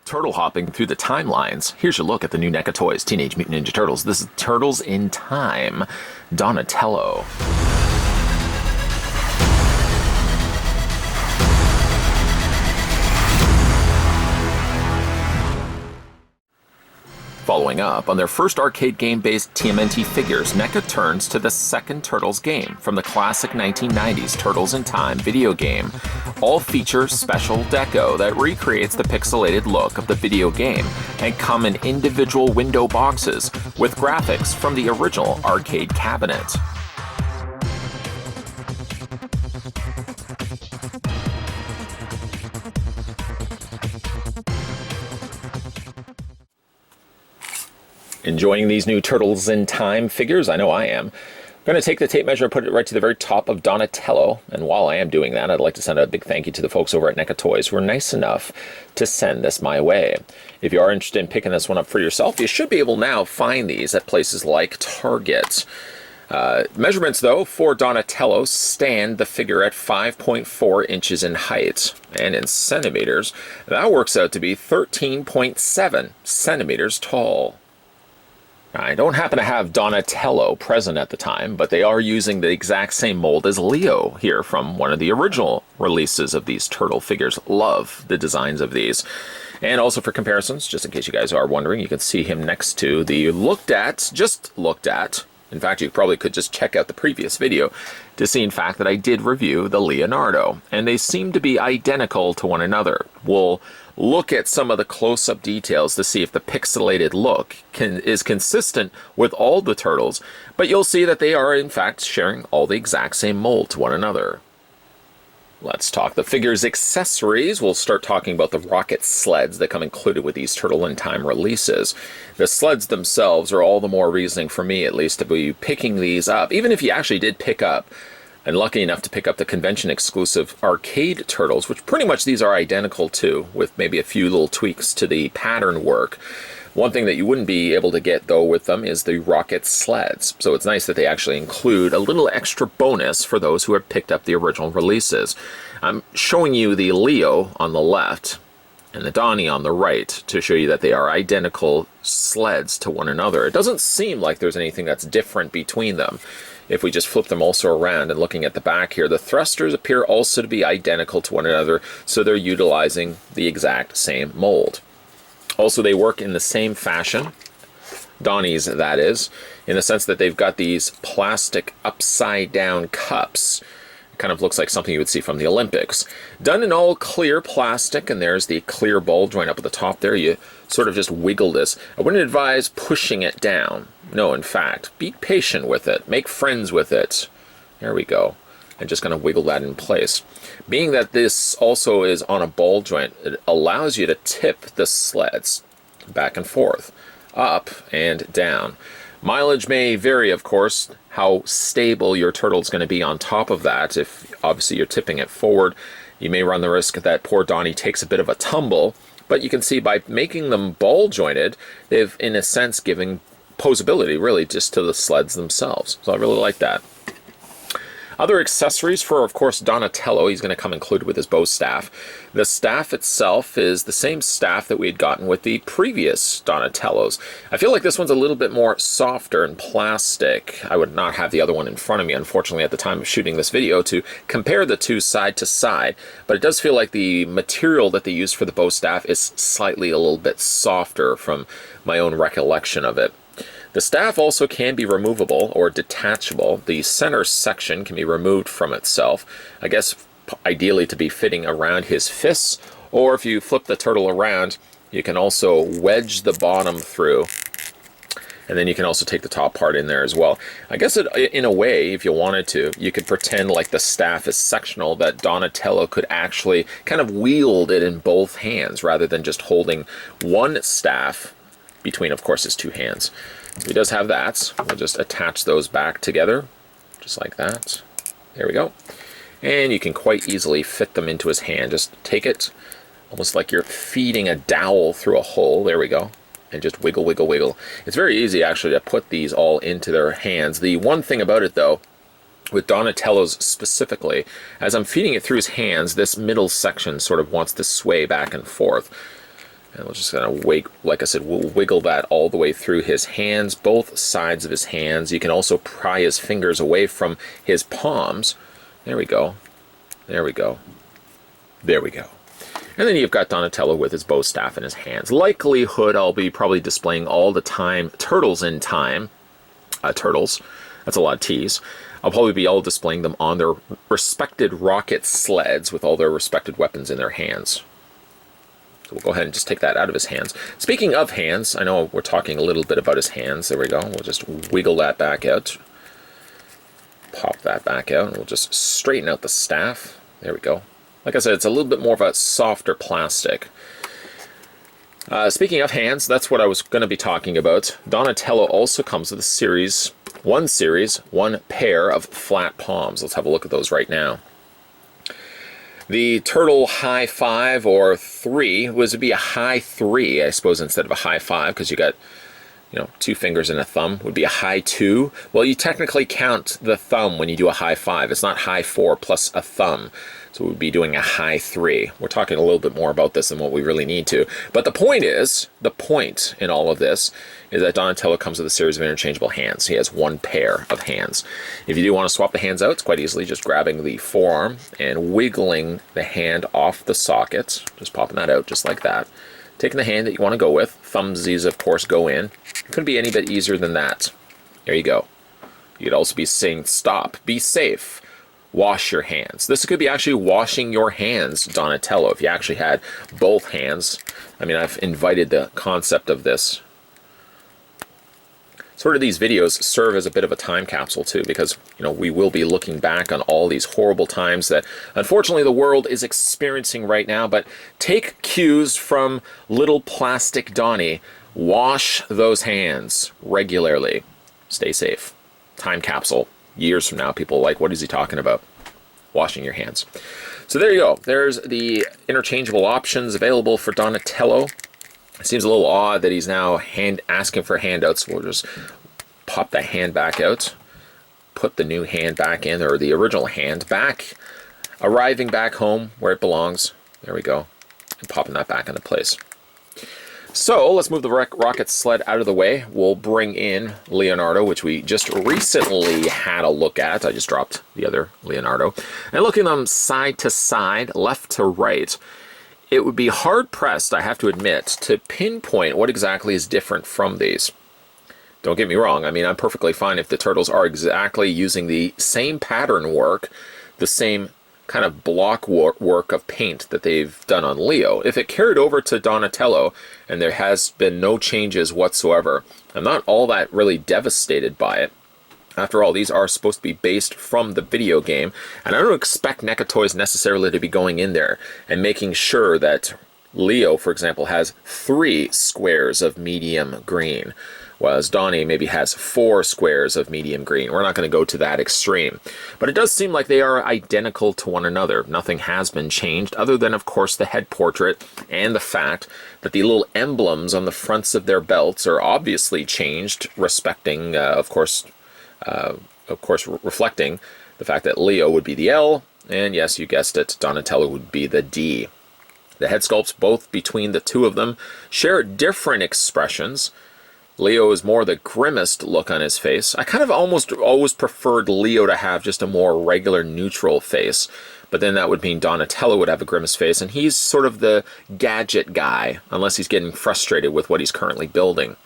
Turtle hopping through the timelines. Here's your look at the new NECA Toys Teenage Mutant Ninja Turtles. This is Turtles in Time, Donatello. Following up on their first arcade game-based TMNT figures, NECA turns to the second Turtles game from the classic 1990s Turtles in Time video game. All feature special deco that recreates the pixelated look of the video game and come in individual window boxes with graphics from the original arcade cabinet. Enjoying these new Turtles in Time figures? I know I am. I'm going to take the tape measure and put it right to the very top of Donatello, and while I am doing that, I'd like to send a big thank you to the folks over at NECA Toys who were nice enough to send this my way. If you are interested in picking this one up for yourself, you should be able now find these at places like Target. Measurements, though, for Donatello stand the figure at 5.4 inches in height, and in centimeters, that works out to be 13.7 centimeters tall. I don't happen to have Donatello present at the time, but they are using the exact same mold as Leo here from one of the original releases of these turtle figures. Love the designs of these. And also for comparisons, just in case you guys are wondering, you can see him next to the just looked at. In fact, you probably could just check out the previous video to see, in fact, that I did review the Leonardo, and they seem to be identical to one another. We'll look at some of the close-up details to see if the pixelated look is consistent with all the turtles, but you'll see that they are, in fact, sharing all the exact same mold to one another. Let's talk the figure's accessories. We'll start talking about the rocket sleds that come included with these Turtle in Time releases. The sleds themselves are all the more reasoning for me, at least, to be picking these up. Even if you actually did pick up, and lucky enough to pick up the convention-exclusive arcade turtles, which pretty much these are identical to, with maybe a few little tweaks to the pattern work. One thing that you wouldn't be able to get, though, with them is the rocket sleds. So it's nice that they actually include a little extra bonus for those who have picked up the original releases. I'm showing you the Leo on the left and the Donnie on the right to show you that they are identical sleds to one another. It doesn't seem like there's anything that's different between them. If we just flip them also around and looking at the back here, the thrusters appear also to be identical to one another, so they're utilizing the exact same mold. Also, they work in the same fashion, Donnie's that is, in the sense that they've got these plastic upside-down cups. It kind of looks like something you would see from the Olympics. Done in all clear plastic, and there's the clear ball joint up at the top there. You sort of just wiggle this. I wouldn't advise pushing it down. No, in fact, be patient with it. Make friends with it. There we go. I'm just going to wiggle that in place. Being that this also is on a ball joint, it allows you to tip the sleds back and forth, up and down. Mileage may vary, of course, how stable your turtle's going to be on top of that. If obviously you're tipping it forward, you may run the risk that poor Donnie takes a bit of a tumble, but you can see by making them ball jointed, they've in a sense given posability really just to the sleds themselves. So I really like that. Other accessories for, of course, Donatello, he's going to come included with his bow staff. The staff itself is the same staff that we had gotten with the previous Donatellos. I feel like this one's a little bit more softer and plastic. I would not have the other one in front of me, unfortunately, at the time of shooting this video to compare the two side to side, but it does feel like the material that they use for the bow staff is slightly a little bit softer from my own recollection of it. The staff also can be removable or detachable. The center section can be removed from itself, I guess ideally to be fitting around his fists, or if you flip the turtle around, you can also wedge the bottom through, and then you can also take the top part in there as well. I guess in a way, if you wanted to, you could pretend like the staff is sectional, that Donatello could actually kind of wield it in both hands rather than just holding one staff between, of course, his two hands. He does have that. We'll just attach those back together, just like that. There we go. And you can quite easily fit them into his hand. Just take it, almost like you're feeding a dowel through a hole. There we go. And just wiggle, wiggle, wiggle. It's very easy, actually, to put these all into their hands. The one thing about it, though, with Donatello's specifically, as I'm feeding it through his hands, this middle section sort of wants to sway back and forth. And we're just going to wait, like I said, we'll wiggle that all the way through his hands, both sides of his hands. You can also pry his fingers away from his palms. There we go. There we go. There we go. And then you've got Donatello with his bow staff in his hands. Likelihood I'll be probably displaying all the time turtles in time. Turtles. That's a lot of T's. I'll probably be all displaying them on their respected rocket sleds with all their respected weapons in their hands. So we'll go ahead and just take that out of his hands. Speaking of hands, I know we're talking a little bit about his hands. There we go. We'll just wiggle that back out. Pop that back out. And we'll just straighten out the staff. There we go. Like I said, it's a little bit more of a softer plastic. Speaking of hands, that's what I was going to be talking about. Donatello also comes with one pair of flat palms. Let's have a look at those right now. The turtle high 5 or 3 would be a high 3, I suppose, instead of a high 5, because you got, you know, 2 fingers and a thumb. Would be a high 2. Well, you technically count the thumb when you do a high 5. It's not high 4 plus a thumb. So we'd be doing a high 3. We're talking a little bit more about this than what we really need to. But the point in all of this is that Donatello comes with a series of interchangeable hands. He has one pair of hands. If you do want to swap the hands out, it's quite easily just grabbing the forearm and wiggling the hand off the socket. Just popping that out just like that. Taking the hand that you want to go with. Thumbsies, of course, go in. It couldn't be any bit easier than that. There you go. You could also be saying, stop, be safe. Wash your hands. This could be actually washing your hands, Donatello, if you actually had both hands. I mean, I've invited the concept of this. Sort of these videos serve as a bit of a time capsule too, because, you know, we will be looking back on all these horrible times that unfortunately the world is experiencing right now. But take cues from little plastic Donnie. Wash those hands regularly. Stay safe. Time capsule. Years from now, people are like, what is he talking about? Washing your hands. So there you go. There's the interchangeable options available for Donatello. It seems a little odd that he's now asking for handouts. We'll just pop that hand back out, put the new hand back in, or the original hand back, arriving back home where it belongs. There we go. And popping that back into place. So let's move the rocket sled out of the way. We'll bring in Leonardo, which we just recently had a look at. I just dropped the other Leonardo. And looking at them side to side, left to right, it would be hard-pressed, I have to admit, to pinpoint what exactly is different from these. Don't get me wrong. I mean, I'm perfectly fine if the turtles are exactly using the same pattern work, the same kind of block work of paint that they've done on Leo. If it carried over to Donatello and there has been no changes whatsoever, I'm not all that really devastated by it. After all, these are supposed to be based from the video game, and I don't expect NECA Toys necessarily to be going in there and making sure that Leo, for example, has 3 squares of medium green, whereas Donnie maybe has 4 squares of medium green. We're not going to go to that extreme. But it does seem like they are identical to one another. Nothing has been changed, other than, of course, the head portrait and the fact that the little emblems on the fronts of their belts are obviously changed, respecting, of course, reflecting the fact that Leo would be the L, and yes, you guessed it, Donatello would be the D. The head sculpts, both between the two of them, share different expressions. Leo is more the grimmest look on his face. I kind of almost always preferred Leo to have just a more regular neutral face, but then that would mean Donatello would have a grimace face, and he's sort of the gadget guy, unless he's getting frustrated with what he's currently building.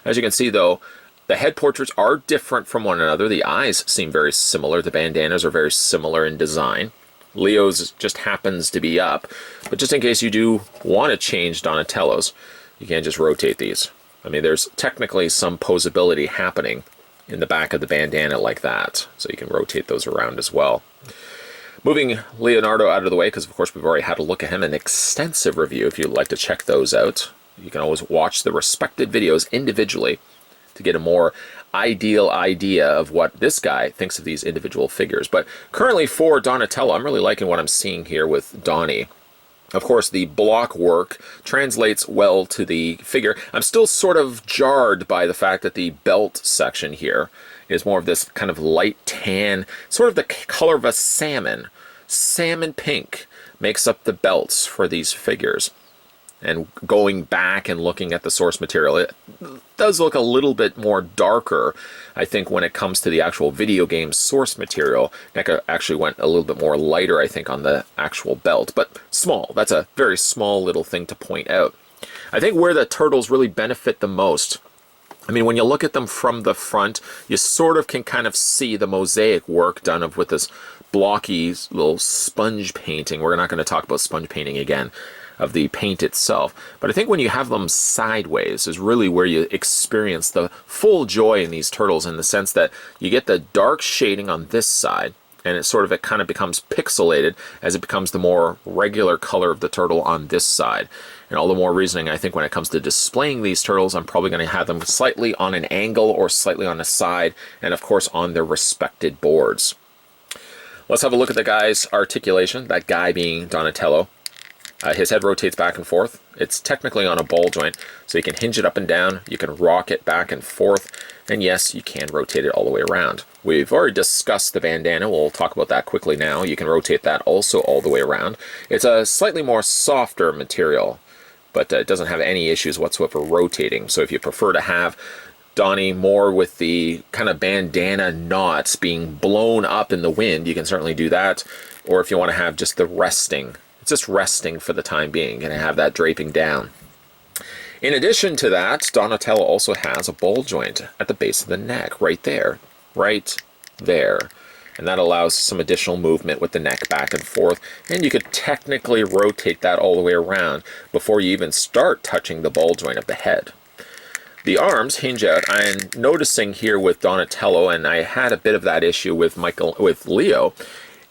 As you can see, though, the head portraits are different from one another. The eyes seem very similar. The bandanas are very similar in design. Leo's just happens to be up, but just in case you do want to change Donatello's, you can't just rotate these. I mean, there's technically some posability happening in the back of the bandana like that, so you can rotate those around as well. Moving Leonardo out of the way, because of course we've already had a look at him, an extensive review. If you'd like to check those out, you can always watch the respected videos individually to get a more ideal idea of what this guy thinks of these individual figures. But currently for Donatello, I'm really liking what I'm seeing here with Donnie. Of course, the block work translates well to the figure. I'm still sort of jarred by the fact that the belt section here is more of this kind of light tan, sort of the color of a salmon. Salmon pink makes up the belts for these figures. and going back and looking at the source material, it does look a little bit more darker. I think when it comes to the actual video game source material, NECA actually went a little bit more lighter, I think, on the actual belt, but small. That's a very small little thing to point out. I think where the turtles really benefit the most, I mean, when you look at them from the front, you sort of can kind of see the mosaic work done with this blocky little sponge painting. We're not going to talk about sponge painting again of the paint itself. But I think when you have them sideways is really where you experience the full joy in these turtles, in the sense that you get the dark shading on this side, and it kind of becomes pixelated as it becomes the more regular color of the turtle on this side. And all the more reasoning, I think, when it comes to displaying these turtles, I'm probably going to have them slightly on an angle or slightly on the side, and of course on their respected boards. Let's have a look at the guy's articulation, that guy being Donatello. His head rotates back and forth. It's technically on a ball joint, so you can hinge it up and down, you can rock it back and forth, and yes, you can rotate it all the way around. We've already discussed the bandana. We'll talk about that quickly now. You can rotate that also all the way around. It's a slightly more softer material, but it doesn't have any issues whatsoever rotating. So if you prefer to have Donnie more with the kind of bandana knots being blown up in the wind, you can certainly do that. Or if you want to have just the resting, it's just resting for the time being, and have that draping down. In addition to that, Donatello also has a ball joint at the base of the neck, right there. And that allows some additional movement with the neck back and forth, and you could technically rotate that all the way around before you even start touching the ball joint of the head. The arms hinge out. I'm noticing here with Donatello, and I had a bit of that issue with Leo,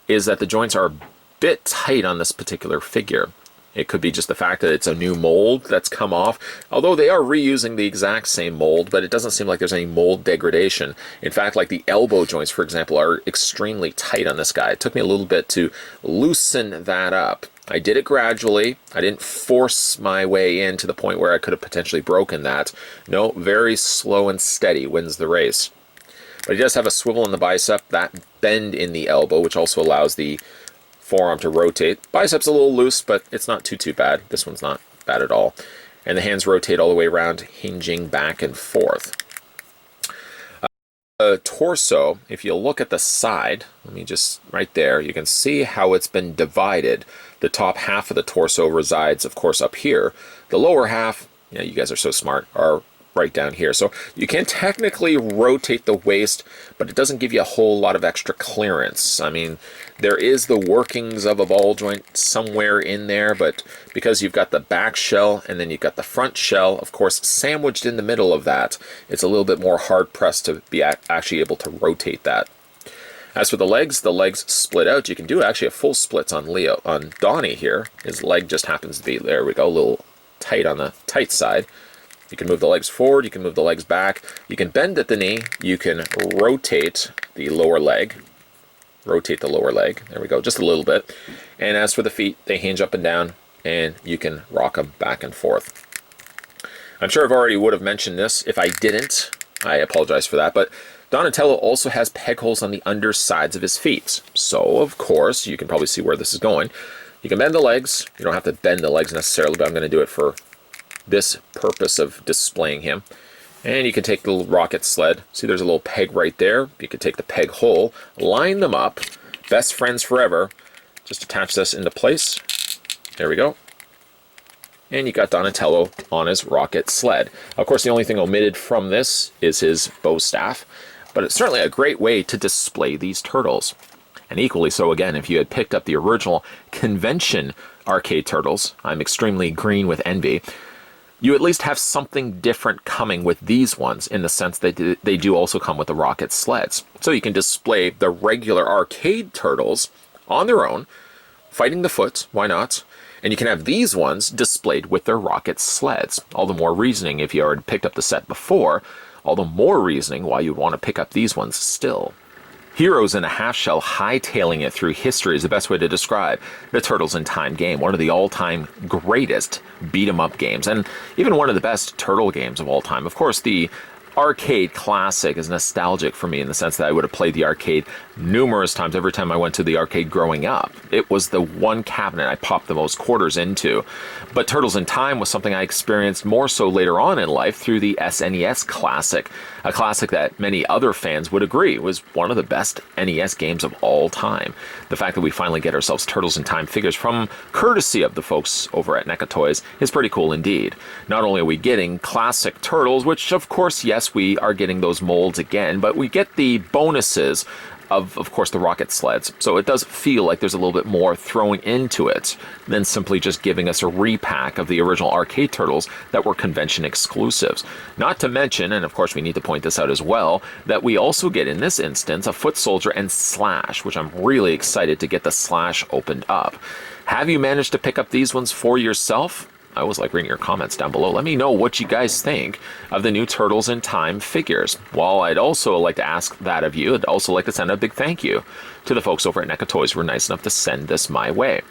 is that the joints are a bit tight on this particular figure. It could be just the fact that it's a new mold that's come off, although they are reusing the exact same mold, but it doesn't seem like there's any mold degradation. In fact, like the elbow joints, for example, are extremely tight on this guy. It took me a little bit to loosen that up. I did it gradually. I didn't force my way in to the point where I could have potentially broken that. No, very slow and steady wins the race. But he does have a swivel in the bicep, that bend in the elbow, which also allows the forearm to rotate. Bicep's a little loose, but it's not too bad. This one's not bad at all. And the hands rotate all the way around, hinging back and forth. The torso, if you look at the side, let me just, right there, you can see how it's been divided. The top half of the torso resides, of course, up here. The lower half, you guys are so smart, are right down here. So you can technically rotate the waist, but it doesn't give you a whole lot of extra clearance. I mean, there is the workings of a ball joint somewhere in there, but because you've got the back shell and then you've got the front shell, of course, sandwiched in the middle of that, it's a little bit more hard-pressed to be actually able to rotate that. As for the legs split out. You can do actually a full splits on Donnie here. His leg just happens to be, there we go, a little tight on the tight side. You can move the legs forward, you can move the legs back, you can bend at the knee, you can rotate the lower leg. There we go, just a little bit. And as for the feet, they hinge up and down, and you can rock them back and forth. I'm sure I've already would have mentioned this. If I didn't, I apologize for that, but Donatello also has peg holes on the undersides of his feet. So, of course, you can probably see where this is going. You can bend the legs. You don't have to bend the legs necessarily, but I'm going to do it for this purpose of displaying him. And you can take the little rocket sled. See, there's a little peg right there. You can take the peg hole, line them up, best friends forever. Just attach this into place. There we go. And you got Donatello on his rocket sled. Of course, the only thing omitted from this is his bow staff, but it's certainly a great way to display these turtles. And equally so, again, if you had picked up the original convention arcade turtles, I'm extremely green with envy, you at least have something different coming with these ones, in the sense that they do also come with the rocket sleds. So you can display the regular arcade turtles on their own, fighting the foot, why not? And you can have these ones displayed with their rocket sleds. All the more reasoning, if you already picked up the set before, all the more reasoning why you'd want to pick up these ones still. Heroes in a half-shell hightailing it through history is the best way to describe the Turtles in Time game, one of the all-time greatest beat-em-up games, and even one of the best turtle games of all time. Of course, the arcade classic is nostalgic for me in the sense that I would have played the arcade numerous times every time I went to the arcade growing up. It was the one cabinet I popped the most quarters into. But Turtles in Time was something I experienced more so later on in life through the SNES classic, a classic that many other fans would agree was one of the best NES games of all time. The fact that we finally get ourselves Turtles in Time figures from courtesy of the folks over at NECA Toys is pretty cool indeed. Not only are we getting classic Turtles, which of course, yes, we are getting those molds again, but we get the bonuses of course, the rocket sleds. So it does feel like there's a little bit more throwing into it than simply just giving us a repack of the original arcade Turtles that were convention exclusives. Not to mention, and of course we need to point this out as well, that we also get in this instance a Foot Soldier and Slash, which I'm really excited to get the Slash opened up. Have you managed to pick up these ones for yourself? I always like reading your comments down below. Let me know what you guys think of the new Turtles in Time figures. While I'd also like to ask that of you, I'd also like to send a big thank you to the folks over at NECA Toys who were nice enough to send this my way.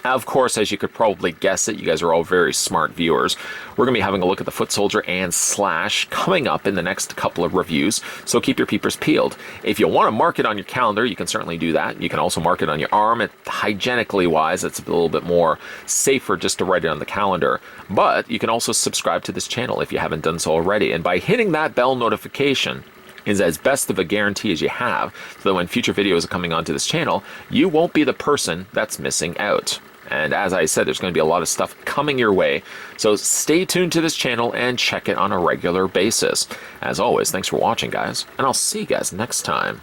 Of course, as you could probably guess it, you guys are all very smart viewers. We're going to be having a look at the Foot Soldier and Slash coming up in the next couple of reviews, so keep your peepers peeled. If you want to mark it on your calendar, you can certainly do that. You can also mark it on your arm. Hygienically wise, it's a little bit more safer just to write it on the calendar. But you can also subscribe to this channel if you haven't done so already. And by hitting that bell notification, is as best of a guarantee as you have, so that when future videos are coming onto this channel, you won't be the person that's missing out. And as I said, there's going to be a lot of stuff coming your way, so stay tuned to this channel and check it on a regular basis. As always, thanks for watching, guys, and I'll see you guys next time.